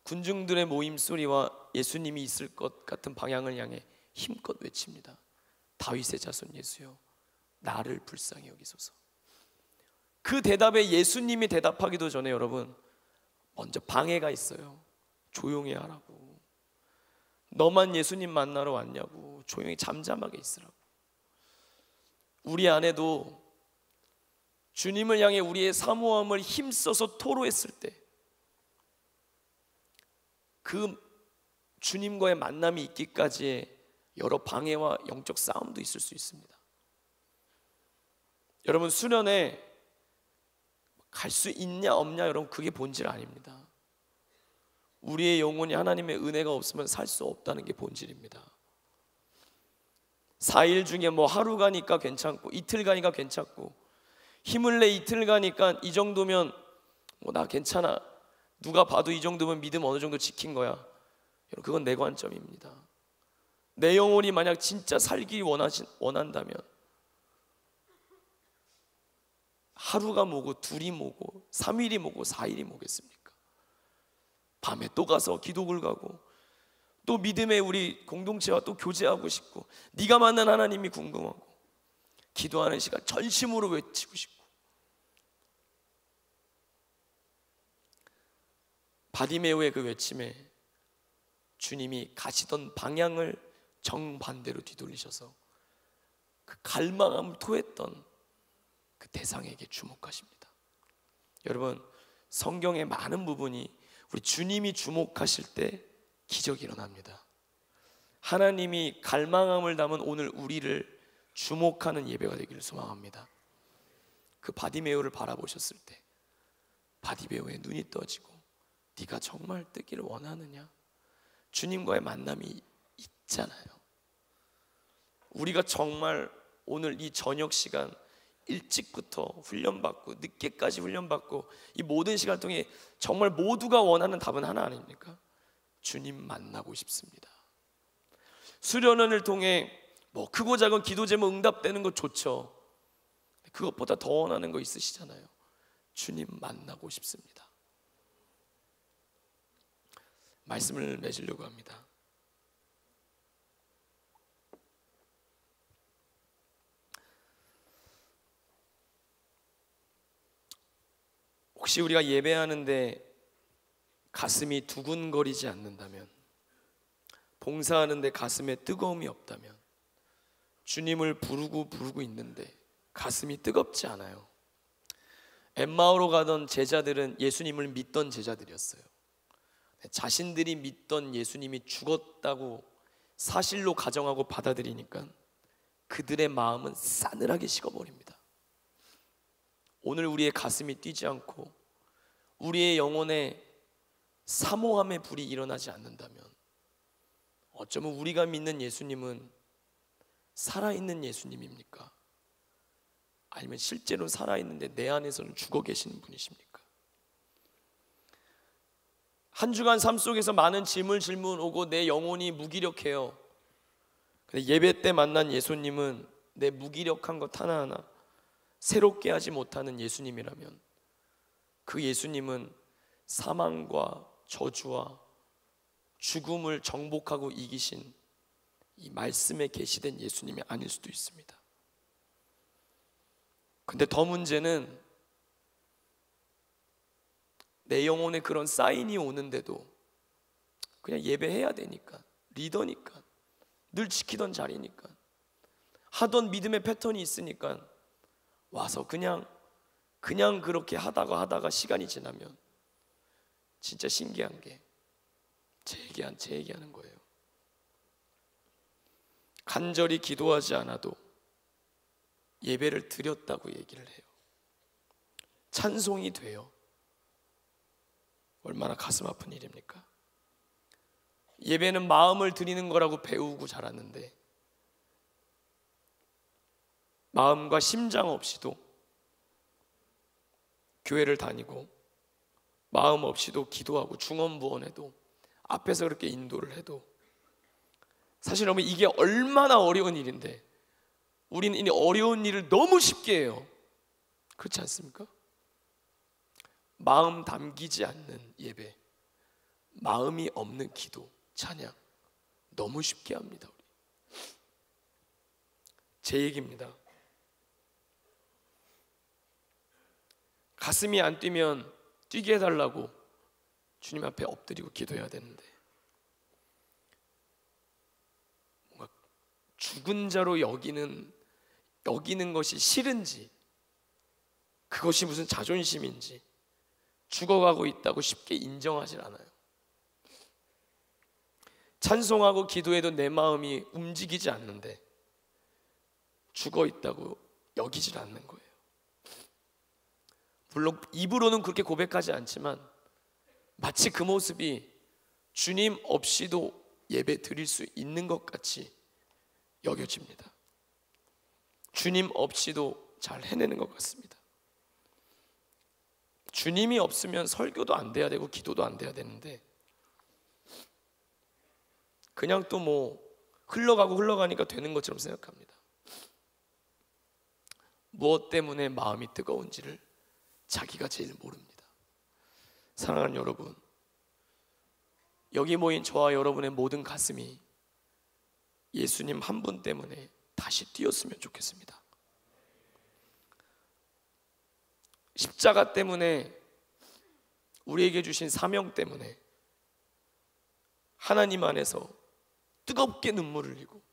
군중들의 모임 소리와 예수님이 있을 것 같은 방향을 향해 힘껏 외칩니다. 다윗의 자손 예수여, 나를 불쌍히 여기소서. 그 대답에 예수님이 대답하기도 전에 여러분 먼저 방해가 있어요. 조용히 하라고. 너만 예수님 만나러 왔냐고. 조용히 잠잠하게 있으라고. 우리 안에도 주님을 향해 우리의 사모함을 힘써서 토로했을 때 그 주님과의 만남이 있기까지의 여러 방해와 영적 싸움도 있을 수 있습니다. 여러분 수련회 갈 수 있냐 없냐 여러분 그게 본질 아닙니다. 우리의 영혼이 하나님의 은혜가 없으면 살 수 없다는 게 본질입니다. 4일 중에 뭐 하루 가니까 괜찮고 이틀 가니까 괜찮고 힘을 내 이틀 가니까 이 정도면 뭐 나 괜찮아, 누가 봐도 이 정도면 믿음 어느 정도 지킨 거야. 여러분 그건 내 관점입니다. 내 영혼이 만약 진짜 살기 원한다면 하루가 뭐고 둘이 뭐고 3일이 뭐고 4일이 뭐겠습니까? 밤에 또 가서 기도를 가고 또 믿음의 우리 공동체와 또 교제하고 싶고 네가 만난 하나님이 궁금하고 기도하는 시간 전심으로 외치고 싶고. 바디메오의 그 외침에 주님이 가시던 방향을 정반대로 뒤돌리셔서 그 갈망함을 토했던 그 대상에게 주목하십니다. 여러분, 성경의 많은 부분이 우리 주님이 주목하실 때 기적이 일어납니다. 하나님이 갈망함을 담은 오늘 우리를 주목하는 예배가 되기를 소망합니다. 그 바디메오를 바라보셨을 때 바디메오의 눈이 떠지고 네가 정말 뜨기를 원하느냐? 주님과의 만남이 있잖아요. 우리가 정말 오늘 이 저녁 시간 일찍부터 훈련받고 늦게까지 훈련받고 이 모든 시간 통해 정말 모두가 원하는 답은 하나 아닙니까? 주님 만나고 싶습니다. 수련원을 통해 뭐 크고 작은 기도 제목 응답되는 것 좋죠. 그것보다 더 원하는 거 있으시잖아요. 주님 만나고 싶습니다. 말씀을 맺으려고 합니다. 혹시 우리가 예배하는데 가슴이 두근거리지 않는다면, 봉사하는데 가슴에 뜨거움이 없다면, 주님을 부르고 있는데 가슴이 뜨겁지 않아요. 엠마오로 가던 제자들은 예수님을 믿던 제자들이었어요. 자신들이 믿던 예수님이 죽었다고 사실로 가정하고 받아들이니까 그들의 마음은 싸늘하게 식어버립니다. 오늘 우리의 가슴이 뛰지 않고 우리의 영혼에 사모함의 불이 일어나지 않는다면, 어쩌면 우리가 믿는 예수님은 살아있는 예수님입니까? 아니면 실제로 살아있는데 내 안에서는 죽어 계시는 분이십니까? 한 주간 삶 속에서 많은 질문 오고 내 영혼이 무기력해요. 근데 예배 때 만난 예수님은 내 무기력한 것 하나하나 새롭게 하지 못하는 예수님이라면, 그 예수님은 사망과 저주와 죽음을 정복하고 이기신 이 말씀에 계시된 예수님이 아닐 수도 있습니다. 근데 더 문제는 내 영혼에 그런 사인이 오는데도 그냥 예배해야 되니까, 리더니까, 늘 지키던 자리니까, 하던 믿음의 패턴이 있으니까 와서 그냥 그렇게 하다가 시간이 지나면 진짜 신기한 게 제 얘기하는 거예요. 간절히 기도하지 않아도 예배를 드렸다고 얘기를 해요. 찬송이 돼요. 얼마나 가슴 아픈 일입니까? 예배는 마음을 드리는 거라고 배우고 자랐는데, 마음과 심장 없이도 교회를 다니고 마음 없이도 기도하고 중언부언해도 앞에서 그렇게 인도를 해도, 사실 여러분 이게 얼마나 어려운 일인데 우리는 이 어려운 일을 너무 쉽게 해요. 그렇지 않습니까? 마음 담기지 않는 예배, 마음이 없는 기도, 찬양 너무 쉽게 합니다. 우리. 제 얘기입니다. 가슴이 안 뛰면 뛰게 해달라고 주님 앞에 엎드리고 기도해야 되는데, 뭔가 죽은 자로 여기는 것이 싫은지, 그것이 무슨 자존심인지 죽어가고 있다고 쉽게 인정하지 않아요. 찬송하고 기도해도 내 마음이 움직이지 않는데 죽어 있다고 여기질 않는 거예요. 물론 입으로는 그렇게 고백하지 않지만 마치 그 모습이 주님 없이도 예배 드릴 수 있는 것 같이 여겨집니다. 주님 없이도 잘 해내는 것 같습니다. 주님이 없으면 설교도 안 돼야 되고 기도도 안 돼야 되는데, 그냥 또 뭐 흘러가니까 되는 것처럼 생각합니다. 무엇 때문에 마음이 뜨거운지를 자기가 제일 모릅니다. 사랑하는 여러분, 여기 모인 저와 여러분의 모든 가슴이 예수님 한 분 때문에 다시 뛰었으면 좋겠습니다. 십자가 때문에, 우리에게 주신 사명 때문에 하나님 안에서 뜨겁게 눈물을 흘리고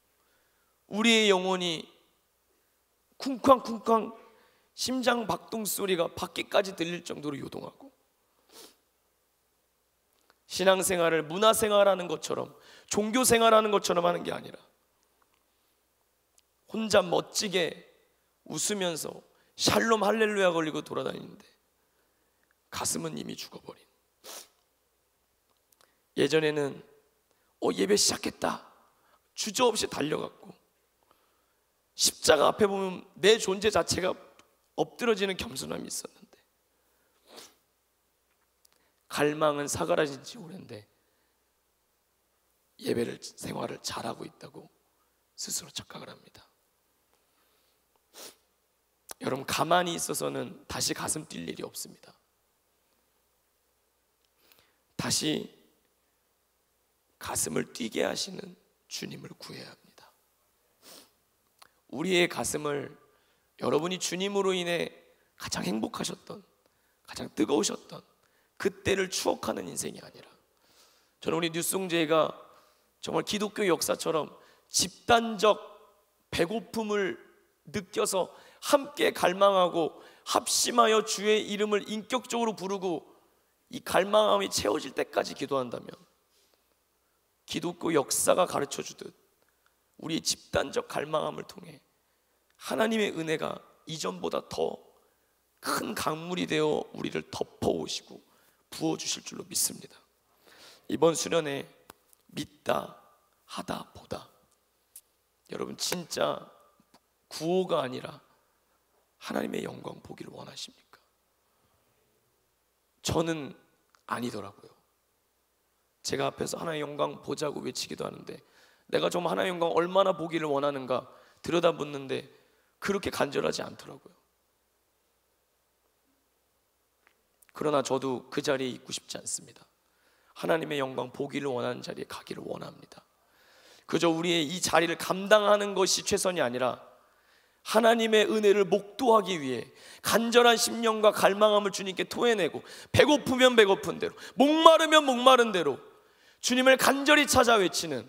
우리의 영혼이 쿵쾅쿵쾅 심장 박동 소리가 밖에까지 들릴 정도로 요동하고, 신앙생활을 문화생활하는 것처럼, 종교생활하는 것처럼 하는 게 아니라 혼자 멋지게 웃으면서 샬롬 할렐루야 걸리고 돌아다니는데 가슴은 이미 죽어버린. 예전에는 예배 시작했다 주저없이 달려갔고, 십자가 앞에 보면 내 존재 자체가 엎드러지는 겸손함이 있었는데, 갈망은 사그라진 지 오랜데 예배를 생활을 잘하고 있다고 스스로 착각을 합니다. 여러분, 가만히 있어서는 다시 가슴 뛸 일이 없습니다. 다시 가슴을 뛰게 하시는 주님을 구해야 합니다. 우리의 가슴을, 여러분이 주님으로 인해 가장 행복하셨던, 가장 뜨거우셨던 그때를 추억하는 인생이 아니라, 저는 우리 뉴송제가 정말 기독교 역사처럼 집단적 배고픔을 느껴서 함께 갈망하고 합심하여 주의 이름을 인격적으로 부르고 이 갈망함이 채워질 때까지 기도한다면, 기독교 역사가 가르쳐주듯 우리의 집단적 갈망함을 통해 하나님의 은혜가 이전보다 더 큰 강물이 되어 우리를 덮어오시고 부어주실 줄로 믿습니다. 이번 수련회 믿다, 하다, 보다, 여러분 진짜 구호가 아니라 하나님의 영광 보기를 원하십니까? 저는 아니더라고요. 제가 앞에서 하나님의 영광 보자고 외치기도 하는데, 내가 정말 하나님의 영광 얼마나 보기를 원하는가 들여다보는데 그렇게 간절하지 않더라고요. 그러나 저도 그 자리에 있고 싶지 않습니다. 하나님의 영광 보기를 원하는 자리에 가기를 원합니다. 그저 우리의 이 자리를 감당하는 것이 최선이 아니라 하나님의 은혜를 목도하기 위해 간절한 심령과 갈망함을 주님께 토해내고, 배고프면 배고픈 대로, 목마르면 목마른 대로 주님을 간절히 찾아 외치는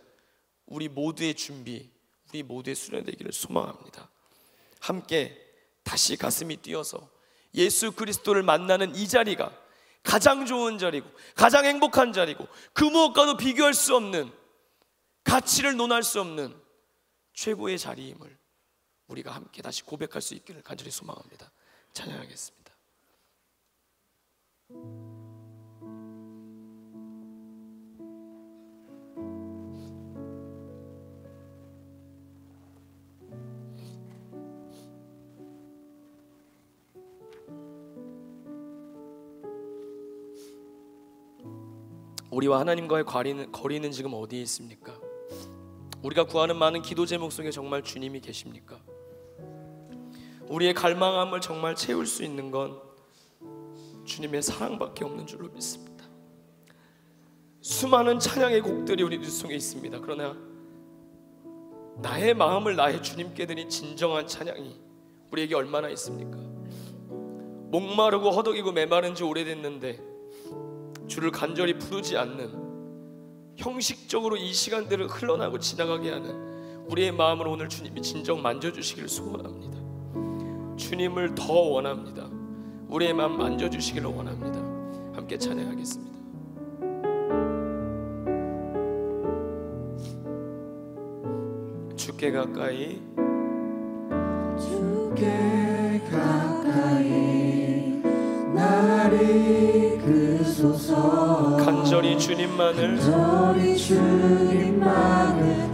우리 모두의 준비, 우리 모두의 수련되기를 소망합니다. 함께 다시 가슴이 뛰어서 예수 그리스도를 만나는 이 자리가 가장 좋은 자리고 가장 행복한 자리고, 그 무엇과도 비교할 수 없는, 가치를 논할 수 없는 최고의 자리임을 우리가 함께 다시 고백할 수 있기를 간절히 소망합니다. 찬양하겠습니다. 우리와 하나님과의 거리는 지금 어디에 있습니까? 우리가 구하는 많은 기도 제목 속에 정말 주님이 계십니까? 우리의 갈망함을 정말 채울 수 있는 건 주님의 사랑밖에 없는 줄로 믿습니다. 수많은 찬양의 곡들이 우리 뉴송에 있습니다. 그러나 나의 마음을 나의 주님께 드린 진정한 찬양이 우리에게 얼마나 있습니까? 목마르고 허덕이고 메마른 지 오래됐는데 주를 간절히 부르지 않는, 형식적으로 이 시간들을 흘러나고 지나가게 하는 우리의 마음을 오늘 주님이 진정 만져주시기를 소원합니다. 주님을 더 원합니다. 우리의 마음 만져주시기를 원합니다. 함께 찬양하겠습니다. 주께 가까이, 주께 가까이 나를 이끄소서. 간절히 주님만을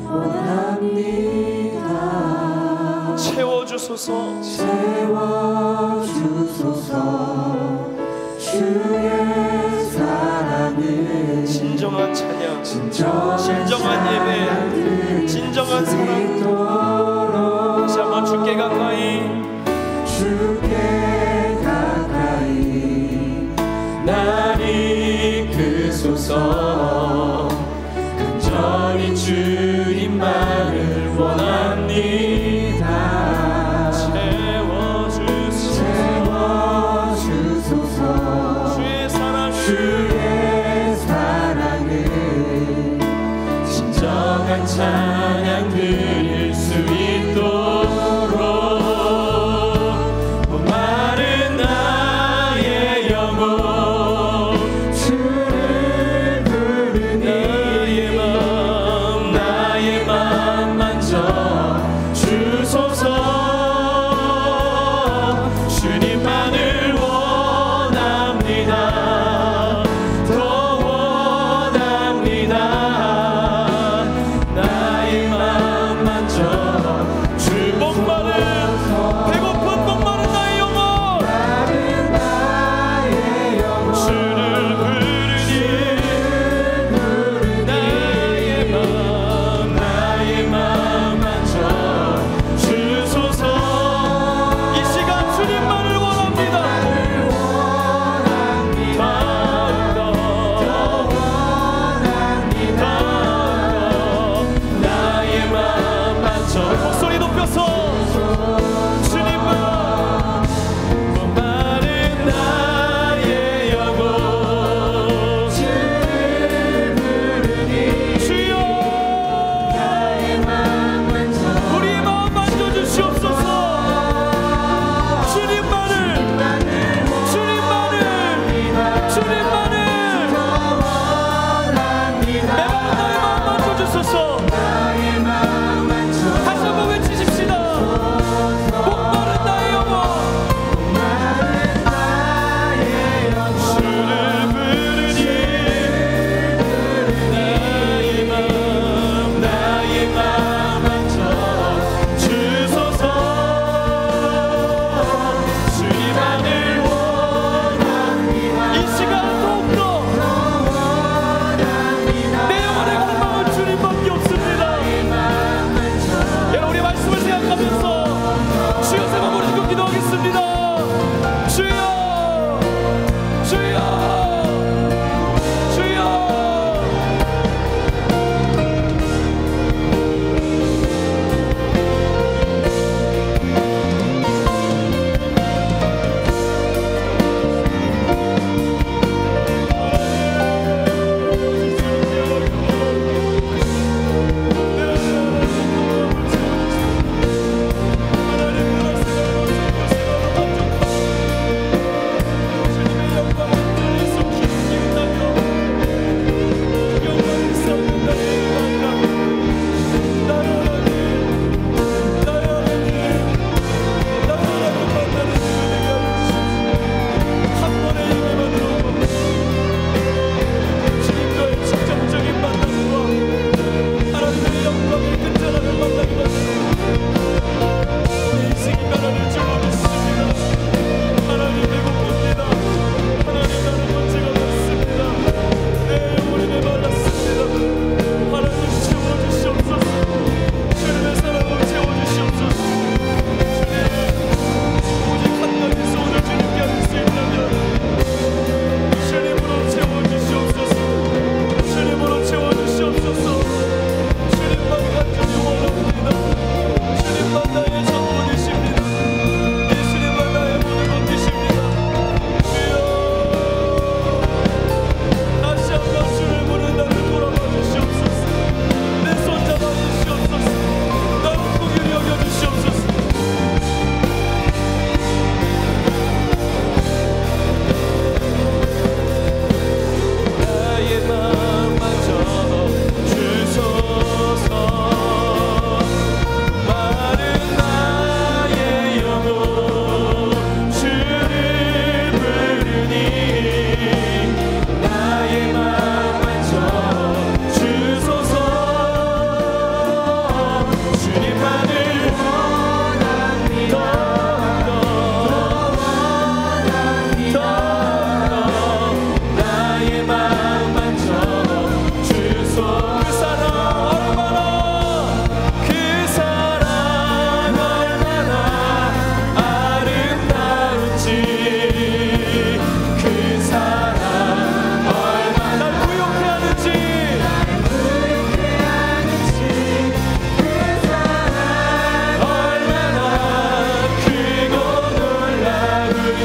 원합니다. 채워주소서. 주의 사랑을, 진정한 찬양, 진정한 예배, 진정한 사랑, 다시 한번 주께 가까이, 주께 가까이 날 이끄소서. 간절히 주님만을 원합니다. 채워주소서. 주의 사랑을 진정한 찬양 드릴 수 있도록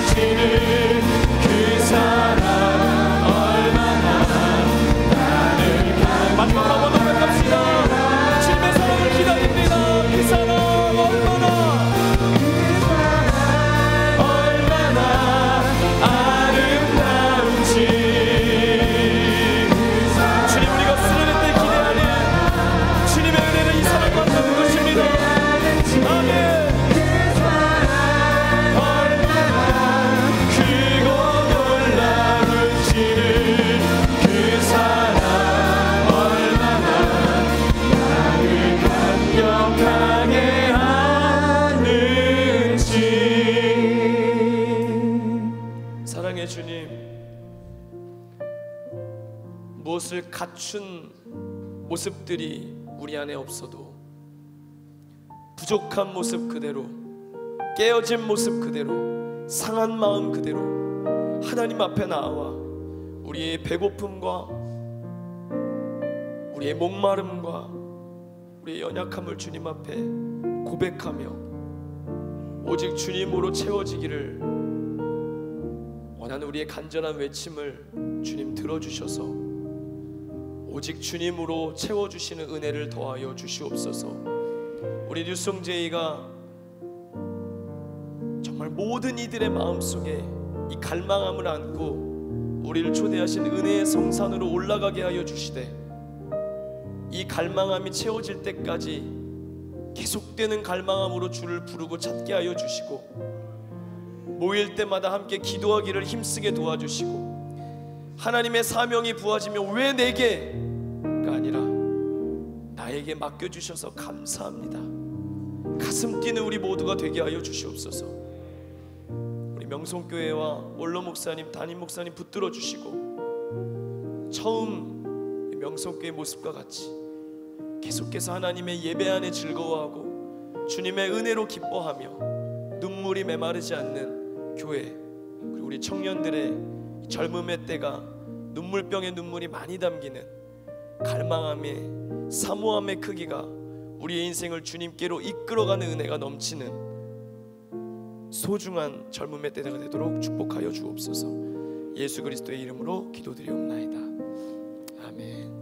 주시는 그 사랑 얼마나 나를 마지막으로 한번 고백합시다. 주님의 사랑을 기다립니다. 그 사랑 얼마나 아름다운지. 주님, 우리가 쓰러질 때 기대하는 주님의 은혜는 이 사랑만 되는 것입니다. 아멘. 사랑의 주님, 무엇을 갖춘 모습들이 우리 안에 없어도 부족한 모습 그대로, 깨어진 모습 그대로, 상한 마음 그대로 하나님 앞에 나와 우리의 배고픔과 우리의 목마름과 우리의 연약함을 주님 앞에 고백하며 오직 주님으로 채워지기를 원하는 우리의 간절한 외침을 주님 들어주셔서 오직 주님으로 채워주시는 은혜를 더하여 주시옵소서. 우리 뉴송제이가 정말 모든 이들의 마음속에 이 갈망함을 안고 우리를 초대하신 은혜의 성산으로 올라가게 하여 주시되, 이 갈망함이 채워질 때까지 계속되는 갈망함으로 주를 부르고 찾게 하여 주시고, 모일 때마다 함께 기도하기를 힘쓰게 도와주시고, 하나님의 사명이 부어지면 왜 내게가 아니라 나에게 맡겨주셔서 감사합니다. 가슴 뛰는 우리 모두가 되게 하여 주시옵소서. 우리 명송교회와 원로 목사님, 담임 목사님 붙들어 주시고, 처음 명송교회 모습과 같이 계속해서 하나님의 예배 안에 즐거워하고 주님의 은혜로 기뻐하며 눈물이 메마르지 않는 교회, 그리고 우리 청년들의 젊음의 때가 눈물병에 눈물이 많이 담기는 갈망함의 사모함의 크기가 우리의 인생을 주님께로 이끌어가는 은혜가 넘치는 소중한 젊음의 때가 되도록 축복하여 주옵소서. 예수 그리스도의 이름으로 기도드리옵나이다. 아멘.